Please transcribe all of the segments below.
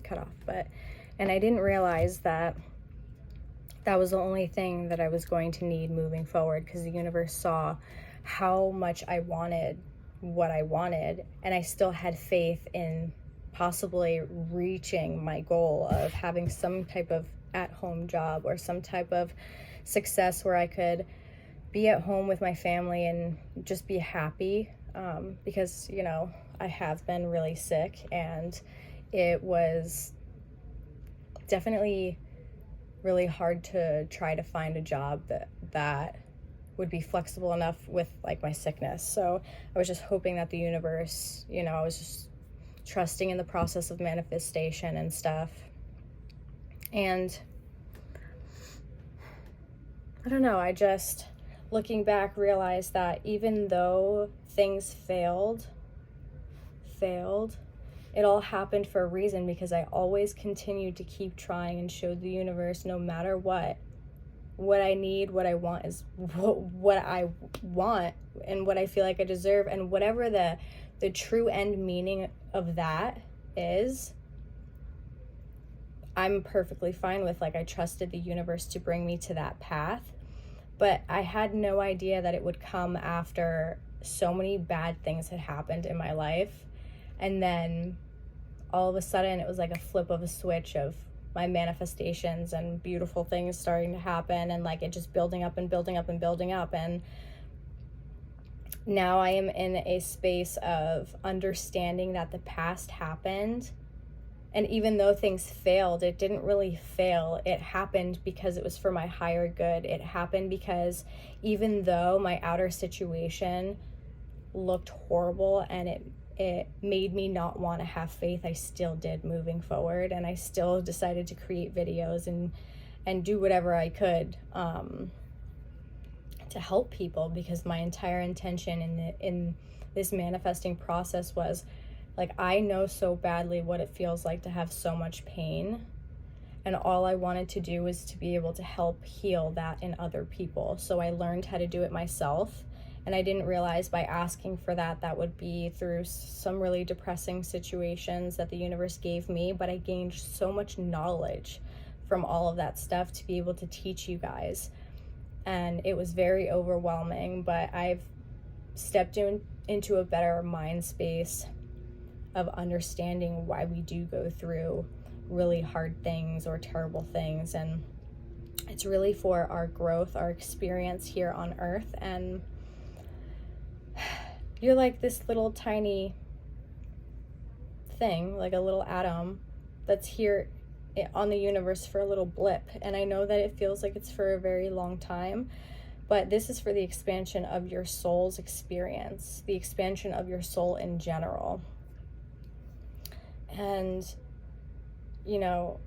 cut off. And I didn't realize that that was the only thing that I was going to need moving forward, because the universe saw how much I wanted what I wanted, and I still had faith in possibly reaching my goal of having some type of at-home job or some type of success where I could be at home with my family and just be happy, because, you know, I have been really sick, and it was definitely really hard to try to find a job that would be flexible enough with like my sickness. So I was just hoping that the universe, you know, I was just trusting in the process of manifestation and stuff. And I don't know, I just, looking back, realized that even though things failed, it all happened for a reason, because I always continued to keep trying and showed the universe, no matter what I need, what I want is what I want and what I feel like I deserve, and whatever the true end meaning of that is, I'm perfectly fine with. Like, I trusted the universe to bring me to that path, but I had no idea that it would come after so many bad things had happened in my life. And then all of a sudden it was like a flip of a switch of my manifestations and beautiful things starting to happen, and like it just building up and building up and building up. And now I am in a space of understanding that the past happened, and even though things failed, it didn't really fail. It happened because it was for my higher good. It happened because even though my outer situation looked horrible and it made me not want to have faith, I still did moving forward, and I still decided to create videos and do whatever I could to help people, because my entire intention in this manifesting process was, like, I know so badly what it feels like to have so much pain, and all I wanted to do was to be able to help heal that in other people. So I learned how to do it myself. And I didn't realize by asking for that would be through some really depressing situations that the universe gave me. But I gained so much knowledge from all of that stuff to be able to teach you guys. And it was very overwhelming, but I've stepped into a better mind space of understanding why we do go through really hard things or terrible things. And it's really for our growth, our experience here on Earth. And you're like this little tiny thing, like a little atom that's here on the universe for a little blip. And I know that it feels like it's for a very long time, but this is for the expansion of your soul's experience, the expansion of your soul in general. And, you know,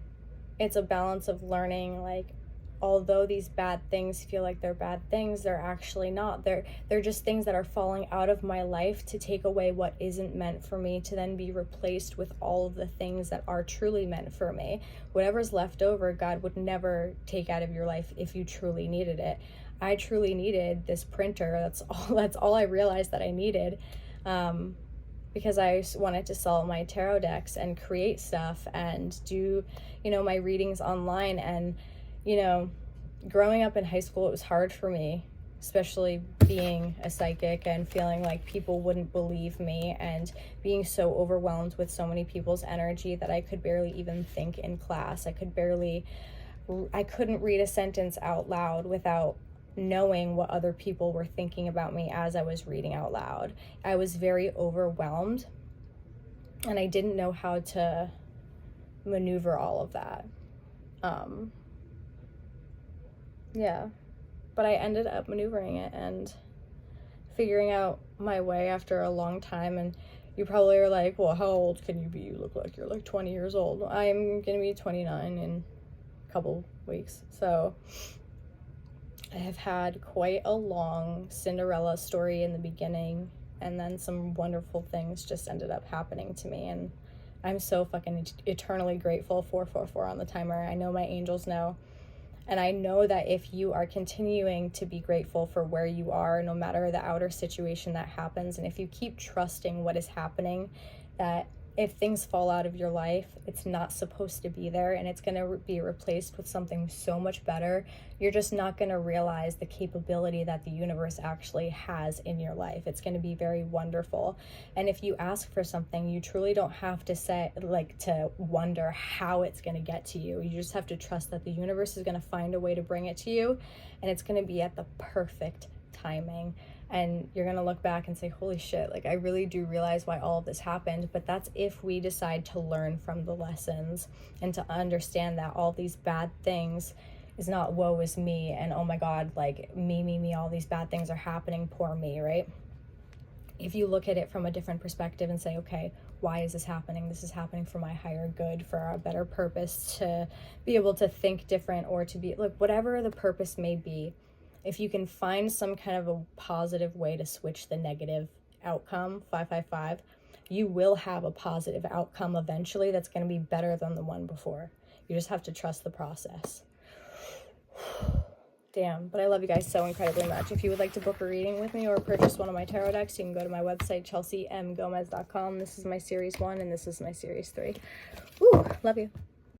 it's a balance of learning, like, although these bad things feel like they're bad things, they're actually not. They're just things that are falling out of my life to take away what isn't meant for me, to then be replaced with all of the things that are truly meant for me. Whatever's left over, God would never take out of your life if you truly needed it. I truly needed this printer. That's all I realized that I needed, because I wanted to sell my tarot decks and create stuff and do, you know, my readings online. And you know, growing up in high school, it was hard for me, especially being a psychic and feeling like people wouldn't believe me, and being so overwhelmed with so many people's energy that I could barely even think in class. I couldn't read a sentence out loud without knowing what other people were thinking about me as I was reading out loud. I was very overwhelmed, and I didn't know how to maneuver all of that. Yeah, but I ended up maneuvering it and figuring out my way after a long time. And you probably are like, well, how old can you be? You look like you're like 20 years old. I'm gonna be 29 in a couple weeks. So I have had quite a long Cinderella story in the beginning, and then some wonderful things just ended up happening to me. And I'm so fucking eternally grateful. 444 on the timer. I know my angels know. And I know that if you are continuing to be grateful for where you are, no matter the outer situation that happens, and if you keep trusting what is happening, that if things fall out of your life, it's not supposed to be there, and it's going to be replaced with something so much better. You're just not going to realize the capability that the universe actually has in your life. It's going to be very wonderful. And if you ask for something, you truly don't have to to wonder how it's going to get to you. You just have to trust that the universe is going to find a way to bring it to you, and it's going to be at the perfect timing. And you're going to look back and say, holy shit, like I really do realize why all of this happened. But that's if we decide to learn from the lessons and to understand that all these bad things is not woe is me and oh my God, like me, all these bad things are happening, poor me, right? If you look at it from a different perspective and say, okay, why is this happening? This is happening for my higher good, for a better purpose, to be able to think different, or to be, like, whatever the purpose may be. If you can find some kind of a positive way to switch the negative outcome, 555, you will have a positive outcome eventually that's going to be better than the one before. You just have to trust the process. Damn, but I love you guys so incredibly much. If you would like to book a reading with me or purchase one of my tarot decks, you can go to my website, chelseamgomez.com. This is my series 1 and this is my series 3. Woo, love you.